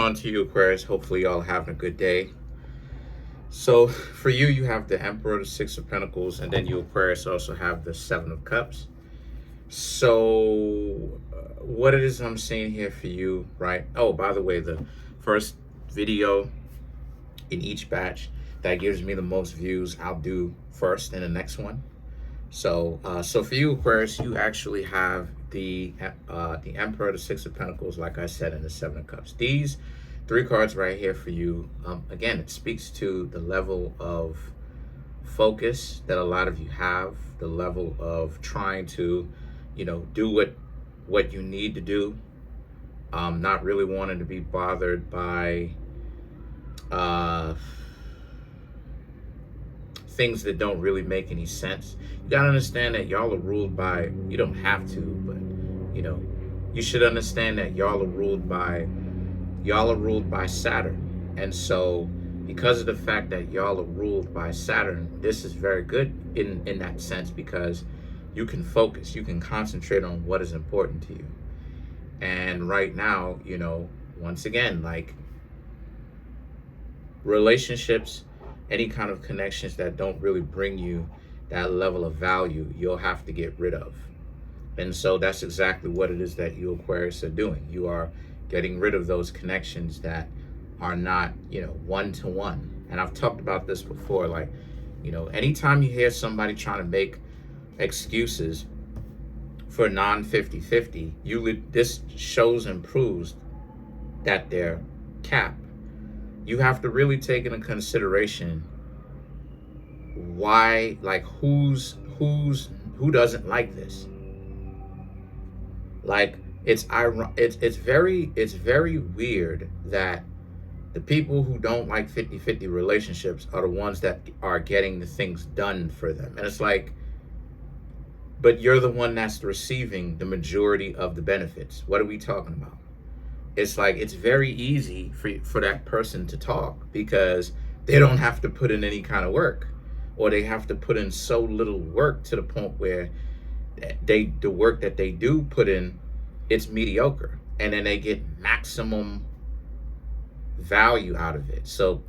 on to you, Aquarius? Hopefully y'all having a good day. So for you, you have the Emperor, the Six of Pentacles, and then you, Aquarius, also have the Seven of Cups. So what it is I'm seeing here for you, right? Oh, by the way, the first video in each batch that gives me the most views, I'll do first in the next one. So so for you, Aquarius, you actually have the Emperor, the Six of Pentacles, like I said, and the Seven of Cups. These three cards right here for you, again, it speaks to the level of focus that a lot of you have, the level of trying to, do what you need to do, not really wanting to be bothered by things that don't really make any sense. You gotta understand that y'all are ruled by, you don't have to, but you should understand that y'all are ruled by Saturn. And so because of the fact that y'all are ruled by Saturn, this is very good in that sense, because you can focus, you can concentrate on what is important to you. And right now, once again, like relationships, any kind of connections that don't really bring you that level of value, you'll have to get rid of. And so that's exactly what it is that you, Aquarius, are doing. You are getting rid of those connections that are not, one-to-one. And I've talked about this before, like, anytime you hear somebody trying to make excuses for non-50-50, this shows and proves that they're capped. You have to really take into consideration why, like, who doesn't like this. Like, it's very weird that the people who don't like 50-50 relationships are the ones that are getting the things done for them. And it's like, but you're the one that's receiving the majority of the benefits. What are we talking about? It's like, it's very easy for that person to talk because they don't have to put in any kind of work, or they have to put in so little work to the point where the work that they do put in, it's mediocre, and then they get maximum value out of it. So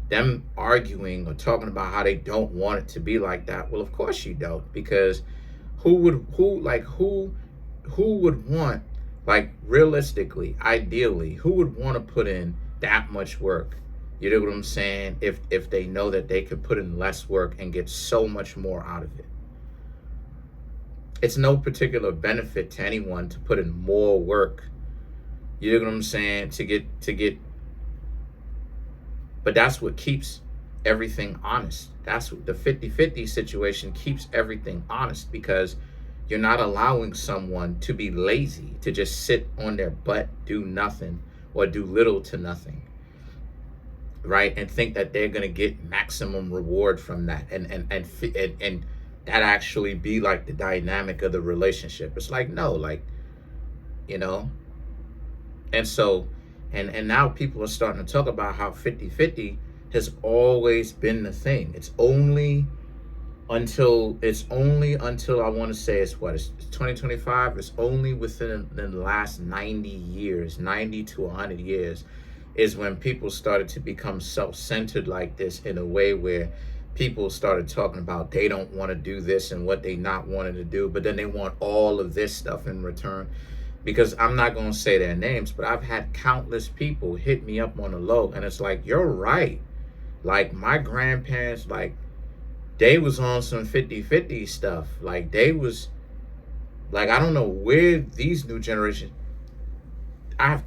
them arguing or talking about how they don't want it to be like that, well, of course you don't, because who would want, like, realistically, ideally, who would want to put in that much work? You know what I'm saying? If they know that they could put in less work and get so much more out of it. It's no particular benefit to anyone to put in more work. You know what I'm saying? To get, but that's what keeps everything honest. That's what the 50-50 situation keeps everything honest, because you're not allowing someone to be lazy, to just sit on their butt, do nothing, or do little to nothing, right? And think that they're gonna get maximum reward from that, and that actually be like the dynamic of the relationship. It's like, no, like, and so, and now people are starting to talk about how 50-50 has always been the thing. It's only until I want to say it's 2025. It's only within the last 90 years, 90 to 100 years, is when people started to become self-centered like this, in a way where people started talking about they don't want to do this and what they not wanting to do, but then they want all of this stuff in return. Because I'm not going to say their names, but I've had countless people hit me up on the low, and it's like, you're right. Like, my grandparents, like, they was on some 50-50 stuff. Like, they was, like, I don't know where these new generations, I have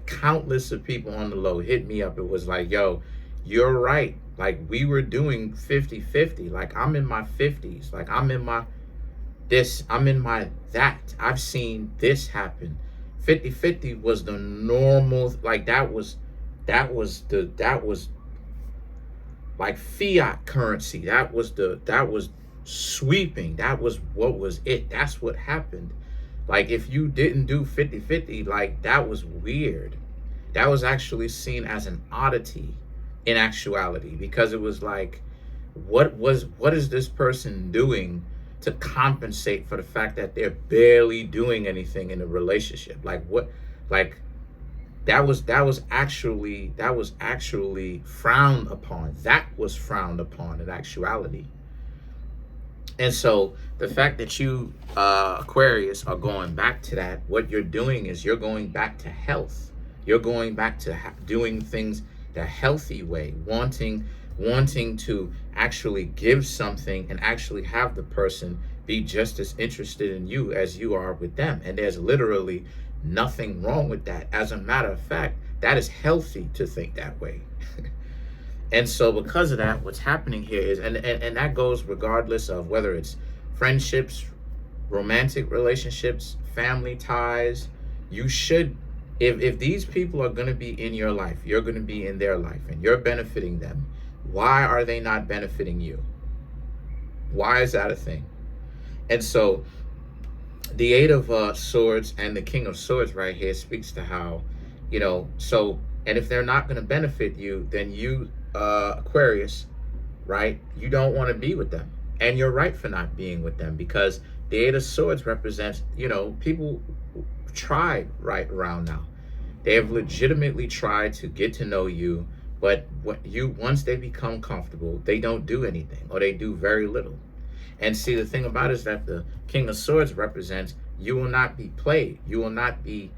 countless of people on the low hit me up. It was like, yo, you're right. Like, we were doing 50-50. Like, I'm in my 50s. Like, I'm in my this, I'm in my that. I've seen this happen. 50-50 was the normal, like, that was like fiat currency. That was sweeping. That was what was it. That's what happened. Like, if you didn't do 50-50, like, that was weird. That was actually seen as an oddity in actuality, because it was like, what is this person doing to compensate for the fact that they're barely doing anything in a relationship? Like, what, like, that was actually frowned upon. That was frowned upon in actuality. And so the fact that you, Aquarius, are going back to that, what you're doing is you're going back to health. You're going back to doing things the healthy way, wanting to actually give something and actually have the person be just as interested in you as you are with them. And there's literally nothing wrong with that. As a matter of fact, that is healthy to think that way. And so because of that, what's happening here is, and that goes regardless of whether it's friendships, romantic relationships, family ties. You should, if these people are going to be in your life, you're going to be in their life and you're benefiting them. Why are they not benefiting you? Why is that a thing? And so the Eight of Swords and the King of Swords right here speaks to how, so, and if they're not going to benefit you, then you, Aquarius, right, you don't want to be with them. And you're right for not being with them, because the Eight of Swords represents, people tried right around now. They have legitimately tried to get to know you, but once they become comfortable, they don't do anything, or they do very little. And see, the thing about it is that the King of Swords represents you will not be played. You will not be,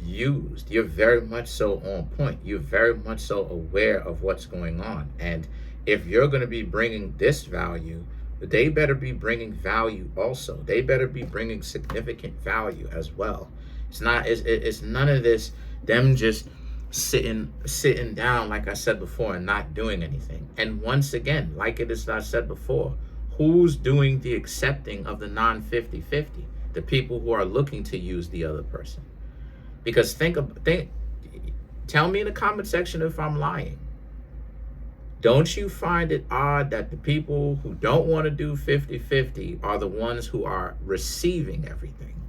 used. You're very much so on point. You're very much so aware of what's going on. And if you're going to be bringing this value, they better be bringing value also. They better be bringing significant value as well. It's none of this, them just sitting down, like I said before, and not doing anything. And once again, like it is I said before, who's doing the accepting of the non-50-50? The people who are looking to use the other person. Because tell me in the comment section if I'm lying. Don't you find it odd that the people who don't want to do 50-50 are the ones who are receiving everything?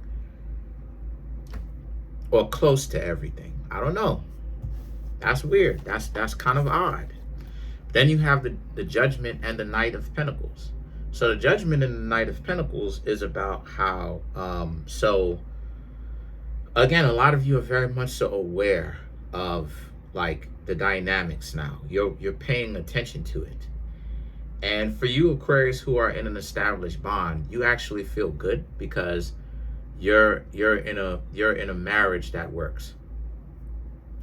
Or close to everything? I don't know. That's weird. That's kind of odd. Then you have the Judgment and the Knight of Pentacles. So the Judgment and the Knight of Pentacles is about how, so again, a lot of you are very much so aware of like the dynamics now. You're paying attention to it. And for you Aquarius who are in an established bond, you actually feel good because you're in a marriage that works.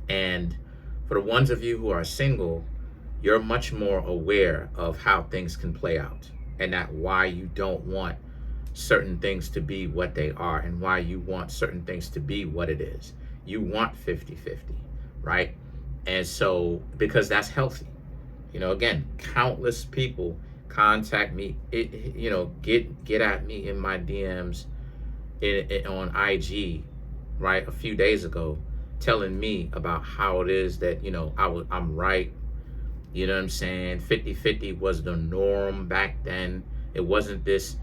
And for the ones of you who are single, you're much more aware of how things can play out, and that why you don't want certain things to be what they are, and why you want certain things to be what it is. You want 50-50, right? And so, because that's healthy. Again, countless people contact me, get at me in my DMs on IG, right, a few days ago, telling me about how it is that, I'm right. You know what I'm saying? 50-50 was the norm back then. It wasn't this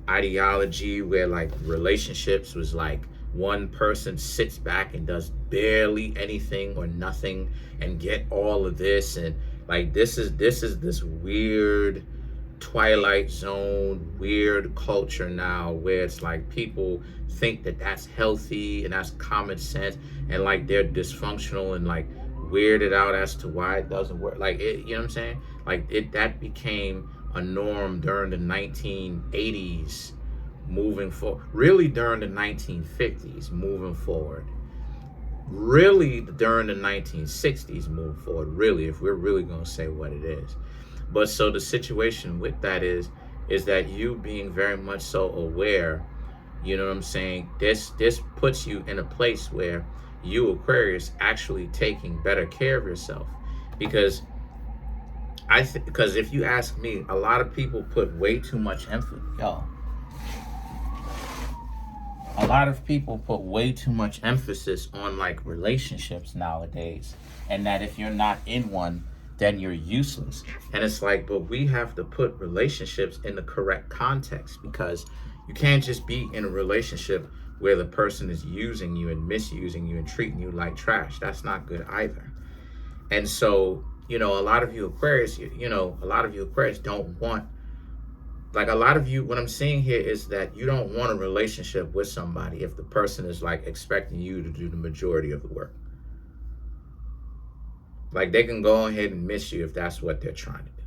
ideology where like relationships was like one person sits back and does barely anything or nothing and get all of this, and like this is this weird Twilight Zone weird culture now where it's like people think that that's healthy and that's common sense, and like they're dysfunctional and like weirded out as to why it doesn't work. Like it, you know what I'm saying? Like that became a norm during the 1980s moving forward, really during the 1950s moving forward, really during the 1960s moving forward, really, if we're really going to say what it is. But so the situation with that is that you being very much so aware, you know what I'm saying, this puts you in a place where you Aquarius actually taking better care of yourself. Because because if you ask me, a lot of people put way too much emphasis. A lot of people put way too much emphasis on like relationships nowadays, and that if you're not in one, then you're useless. And it's like, but we have to put relationships in the correct context, because you can't just be in a relationship where the person is using you and misusing you and treating you like trash. That's not good either. And so, a lot of you Aquarius, a lot of you Aquarius don't want like a lot of you, what I'm seeing here is that you don't want a relationship with somebody if the person is like expecting you to do the majority of the work. Like they can go ahead and miss you if that's what they're trying to do.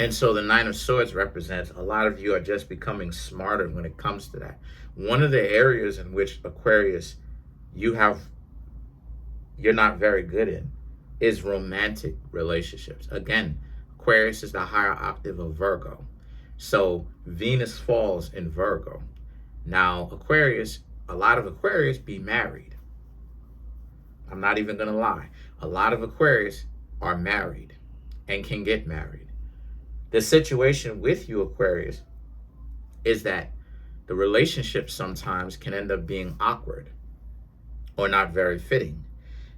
And so the Nine of Swords represents a lot of you are just becoming smarter when it comes to that. One of the areas in which Aquarius, you're not very good in is romantic relationships. Again, Aquarius is the higher octave of Virgo. So Venus falls in Virgo. Now, Aquarius, a lot of Aquarius be married. I'm not even going to lie. A lot of Aquarius are married and can get married. The situation with you, Aquarius, is that the relationship sometimes can end up being awkward or not very fitting.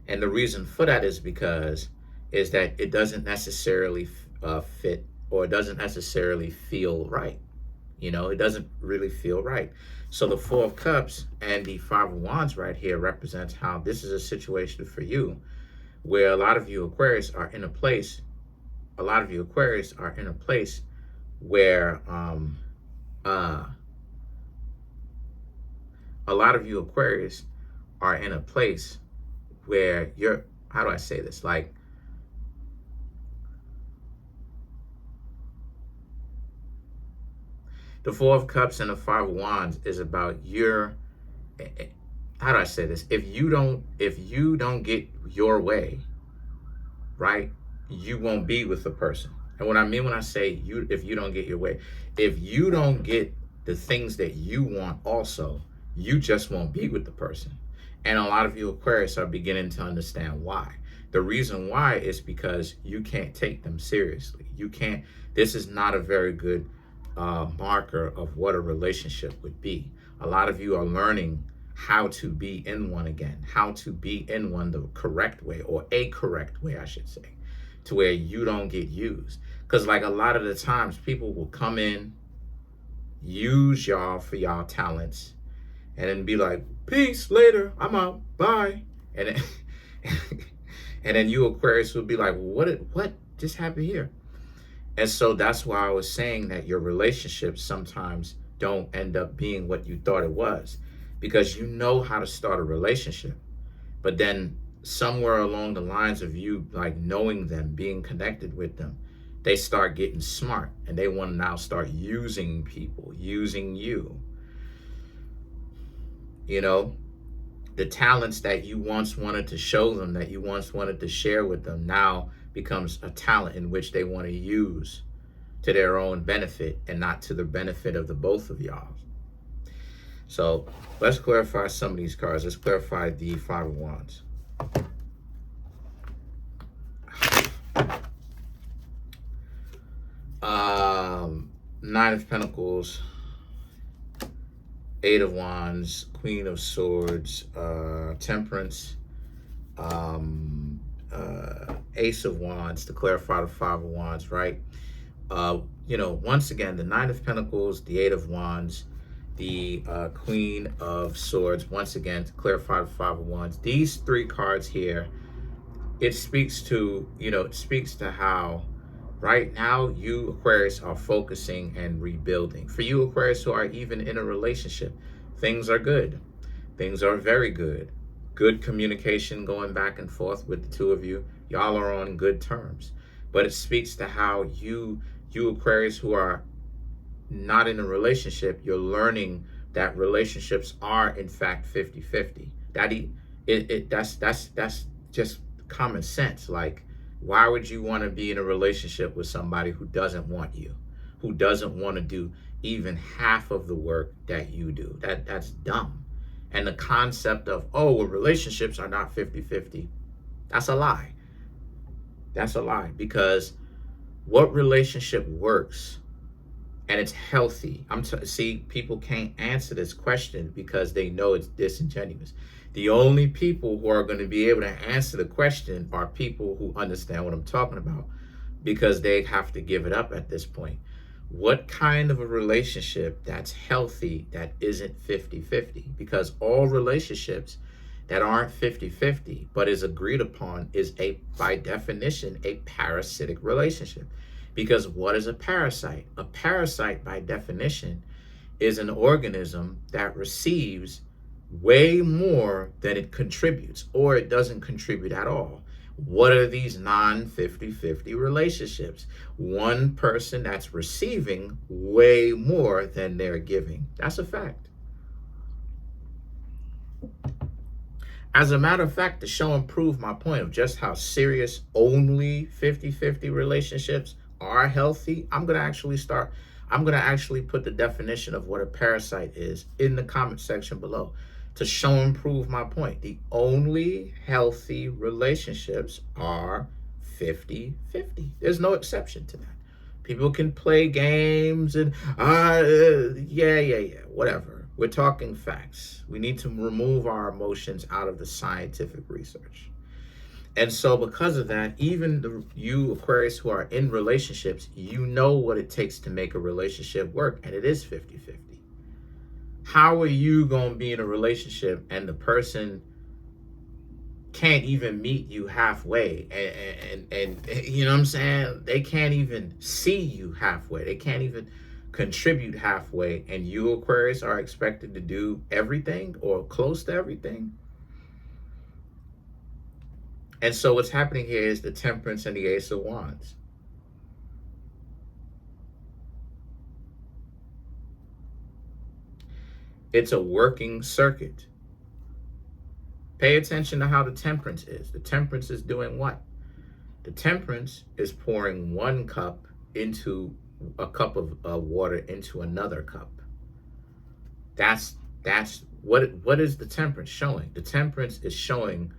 And the reason for that is that it doesn't necessarily fit, or it doesn't necessarily feel right. You know, it doesn't really feel right. So the Four of Cups and the Five of Wands right here represents how this is a situation for you where a lot of you Aquarius are in a place where you're, how do I say this? Like, the Four of Cups and the Five of Wands is about your, how do I say this? If you don't get your way, right, you won't be with the person. And what I mean when I say if you don't get your way, if you don't get the things that you want also, you just won't be with the person. And a lot of you Aquarius are beginning to understand why. The reason why is because you can't take them seriously. You can't, this is not a very good marker of what a relationship would be. A lot of you are learning how to be in one again, how to be in one the correct way, or a correct way, I should say, to where you don't get used. Because like a lot of the times people will come in, use y'all for y'all talents, and then be like, peace, later, I'm out, bye. And then, and then you Aquarius will be like, what just happened here? And so that's why I was saying that your relationships sometimes don't end up being what you thought it was, because you know how to start a relationship, but then somewhere along the lines of you like knowing them, being connected with them, they start getting smart and they want to now start using people, using you. You know, the talents that you once wanted to show them, that you once wanted to share with them, now becomes a talent in which they want to use to their own benefit and not to the benefit of the both of y'all. So let's clarify some of these cards. Let's clarify the Five of Wands. Nine of Pentacles, Eight of Wands, Queen of Swords, Temperance, Ace of Wands, to clarify the Five of Wands, right? You know, once again, the Nine of Pentacles, the Eight of Wands, the Queen of Swords, once again, to clarify the Five of Wands. These three cards here, it speaks to, you know, it speaks to how right now you Aquarius are focusing and rebuilding. For you Aquarius who are even in a relationship, things are good. Things are very good. Good communication going back and forth with the two of you. Y'all are on good terms. But it speaks to how you Aquarius who are not in a relationship, you're learning that relationships are in fact 50-50. That's just common sense. Like, why would you want to be in a relationship with somebody who doesn't want you, who doesn't want to do even half of the work that you do? That's dumb. And the concept of, oh, well, relationships are not 50-50, that's a lie. That's a lie, because what relationship works and it's healthy? See, people can't answer this question because they know it's disingenuous. The only people who are going to be able to answer the question are people who understand what I'm talking about, because they have to give it up at this point. What kind of a relationship that's healthy that isn't 50-50? Because all relationships that aren't 50-50 but is agreed upon is by definition a parasitic relationship. Because what is a parasite? A parasite, by definition, is an organism that receives way more than it contributes, or it doesn't contribute at all. What are these non-50-50 relationships? One person that's receiving way more than they're giving. That's a fact. As a matter of fact, to show and prove my point of just how serious only 50-50 relationships are healthy, I'm going to actually put the definition of what a parasite is in the comment section below to show and prove my point. The only healthy relationships are 50-50. There's no exception to that. People can play games and, whatever. We're talking facts. We need to remove our emotions out of the scientific research. And so because of that, even you Aquarius who are in relationships, you know what it takes to make a relationship work, and it is 50-50. How are you going to be in a relationship and the person can't even meet you halfway? And you know what I'm saying? They can't even see you halfway. They can't even contribute halfway, and you Aquarius are expected to do everything or close to everything. And so what's happening here is the Temperance and the Ace of Wands. It's a working circuit. Pay attention to how the Temperance is. The Temperance is doing what? The Temperance is pouring one cup into a cup of water into another cup. That's what is the Temperance showing? The Temperance is showing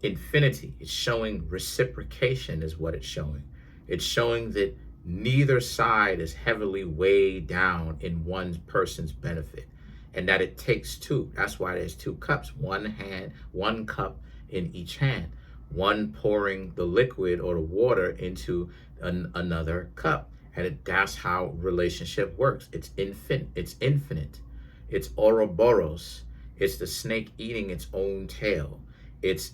infinity. It's showing reciprocation is what it's showing. It's showing that neither side is heavily weighed down in one person's benefit, and that it takes two. That's why there's two cups, one cup in each hand, one pouring the liquid or the water into another cup. And that's how relationship works. It's infinite. It's Ouroboros. It's the snake eating its own tail. It's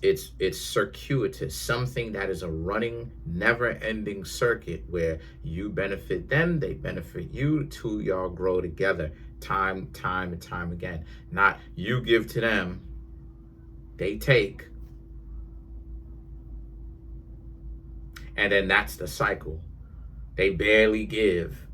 circuitous, something that is a running, never-ending circuit where you benefit them, they benefit you, two y'all grow together time and time again. Not you give to them, they take, and then that's the cycle. They barely give.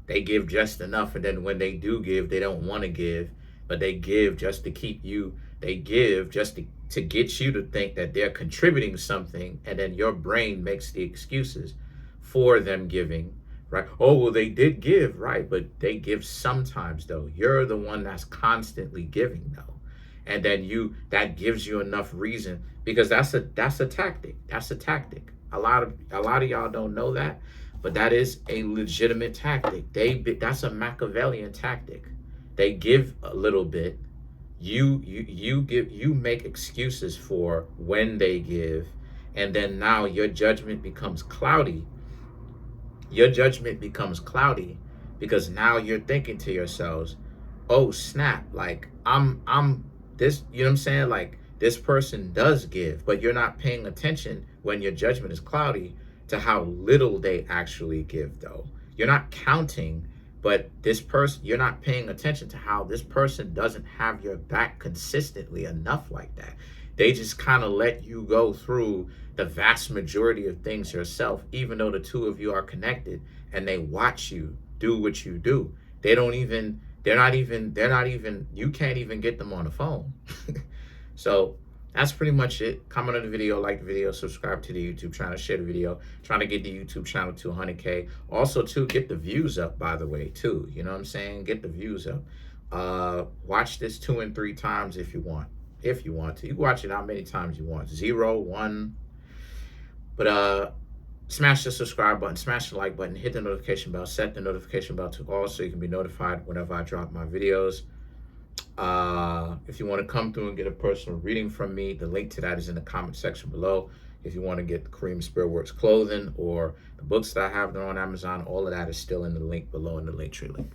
They give just enough, and then when they do give, they don't want to give, but they give just to keep you. They give just to get you to think that they're contributing something, and then your brain makes the excuses for them giving, right? Oh, well, they did give, right? But they give sometimes, though. You're the one that's constantly giving, though. And then that gives you enough reason, because that's a tactic. That's a tactic. A lot of y'all don't know that, but that is a legitimate tactic. That's a Machiavellian tactic. They give a little bit. You make excuses for when they give, and then now your judgment becomes cloudy. Your judgment becomes cloudy because now you're thinking to yourselves, oh snap, like I'm this, you know what I'm saying? Like this person does give, but you're not paying attention when your judgment is cloudy to how little they actually give, though. You're not counting, but this person, you're not paying attention to how this person doesn't have your back consistently enough like that. They just kind of let you go through the vast majority of things yourself, even though the two of you are connected, and they watch you do what you do. They're not even, you can't even get them on the phone. So that's pretty much it. Comment on the video, like the video, subscribe to the YouTube channel, share the video. Trying to get the YouTube channel to 100K. Also, too, get the views up, by the way, too. You know what I'm saying? Get the views up. Watch this 2 and 3 times if you want. If you want to. You can watch it how many times you want. 0, 1. But smash the subscribe button, smash the like button, hit the notification bell, set the notification bell to all so you can be notified whenever I drop my videos. If you want to come through and get a personal reading from me, the link to that is in the comment section below. If you want to get the Kareemspiritworks clothing or the books that I have there on Amazon, all of that is still in the link below in the link tree link.